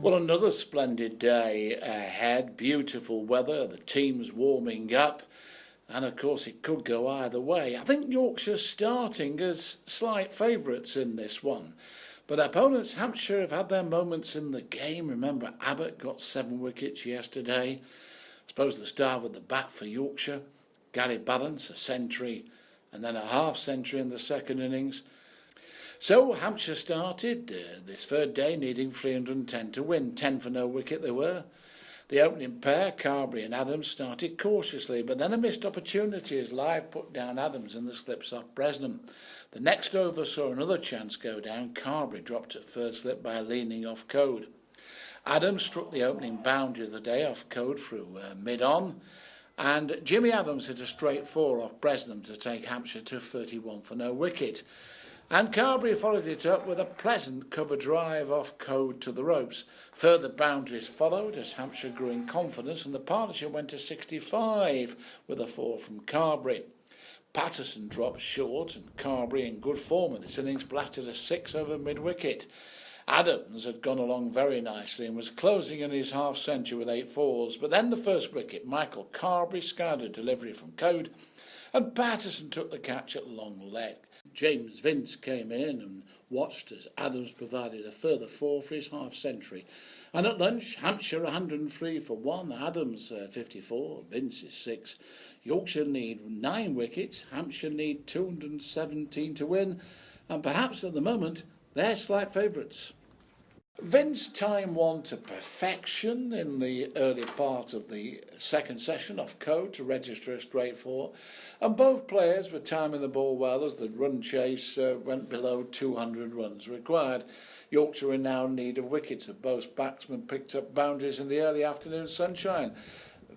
Well, another splendid day ahead, beautiful weather, the team's warming up, and of course it could go either way. I think Yorkshire's starting as slight favourites in this one, but opponents Hampshire have had their moments in the game. Remember, Abbott got 7 wickets yesterday. I suppose the start with the bat for Yorkshire. Gary Balance, a century, and then a half century in the second innings. So Hampshire started this third day needing 310 to win, 10 for no wicket they were. The opening pair, Carberry and Adams, started cautiously, but then a missed opportunity as Live put down Adams and the slips off Bresnham. The next over saw another chance go down. Carberry dropped at first slip by leaning off Code. Adams struck the opening boundary of the day off Code through mid-on, and Jimmy Adams hit a straight 4 off Bresnham to take Hampshire to 31 for no wicket. And Carberry followed it up with a pleasant cover drive off Code to the ropes. Further boundaries followed as Hampshire grew in confidence, and the partnership went to 65 with a 4 from Carberry. Patterson dropped short, and Carberry, in good form in this innings, blasted a 6 over mid-wicket. Adams had gone along very nicely and was closing in his half-century with 8 fours, but then the first wicket, Michael Carberry skied a delivery from Code, and Patterson took the catch at long leg. James Vince came in and watched as Adams provided a further 4 for his half-century. And at lunch, Hampshire 103 for 1, Adams 54, Vince is 6. Yorkshire need 9 wickets, Hampshire need 217 to win, and perhaps at the moment they're slight favourites. Vince timed one to perfection in the early part of the second session off Code to register a straight 4, and both players were timing the ball well as the run chase went below 200 runs required. Yorkshire were now in need of wickets as both batsmen picked up boundaries in the early afternoon sunshine.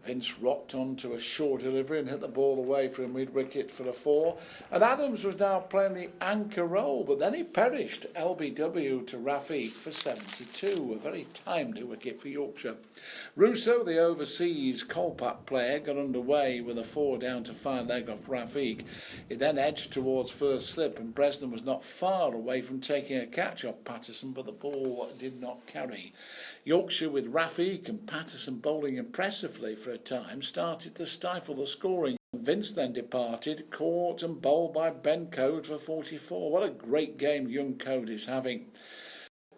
Vince rocked onto a short delivery and hit the ball away for a mid-wicket for a 4. And Adams was now playing the anchor role, but then he perished. LBW to Rafiq for 72, a very timely wicket for Yorkshire. Russo, the overseas Kolpak player, got underway with a 4 down to fine leg off Rafiq. He then edged towards first slip, and Bresnham was not far away from taking a catch off Patterson, but the ball did not carry. Yorkshire, with Rafiq and Patterson bowling impressively for a time, started to stifle the scoring. Vince then departed, caught and bowled by Ben Code for 44. What a great game young Code is having.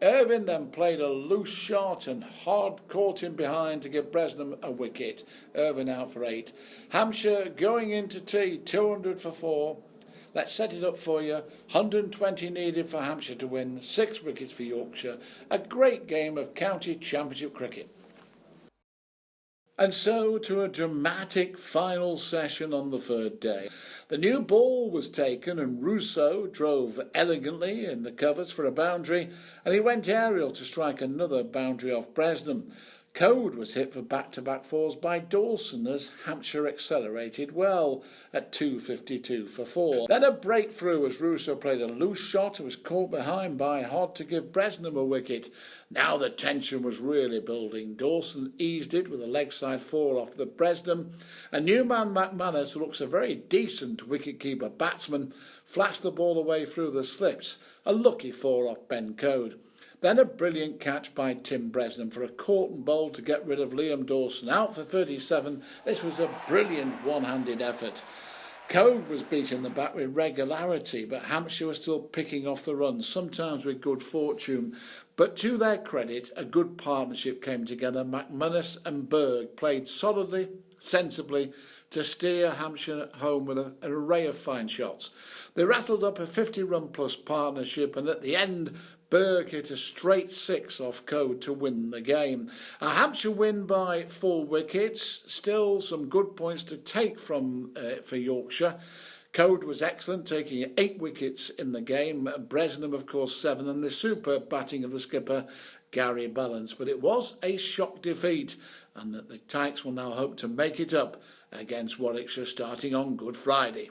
Irvine then played a loose shot and hard caught him behind to give Bresnham a wicket. Irvine out for 8. Hampshire going into tea, 200 for 4. Let's set it up for you. 120 needed for Hampshire to win, 6 wickets for Yorkshire. A great game of county championship cricket. And so to a dramatic final session on the third day. The new ball was taken and Russo drove elegantly in the covers for a boundary, and he went aerial to strike another boundary off Bresnham. Code was hit for back-to-back 4s by Dawson as Hampshire accelerated well at 252 for 4. Then a breakthrough as Russo played a loose shot and was caught behind by Hod to give Bresnham a wicket. Now the tension was really building. Dawson eased it with a leg side 4 off the Bresnham. And Newman McManus, who looks a very decent wicket-keeper batsman, flashed the ball away through the slips. A lucky 4 off Ben Code. Then a brilliant catch by Tim Bresnham for a caught and bowl to get rid of Liam Dawson. Out for 37, this was a brilliant one-handed effort. Code was beating the bat with regularity, but Hampshire was still picking off the runs, sometimes with good fortune. But to their credit, a good partnership came together. McManus and Berg played solidly, sensibly, to steer Hampshire home with an array of fine shots. They rattled up a 50-run-plus partnership, and at the end, Berg hit a straight 6 off Code to win the game. A Hampshire win by 4 wickets, still some good points to take from for Yorkshire. Code was excellent, taking 8 wickets in the game. Bresnham, of course, 7, and the superb batting of the skipper, Gary Balance. But it was a shock defeat, and that the Tykes will now hope to make it up against Warwickshire starting on Good Friday.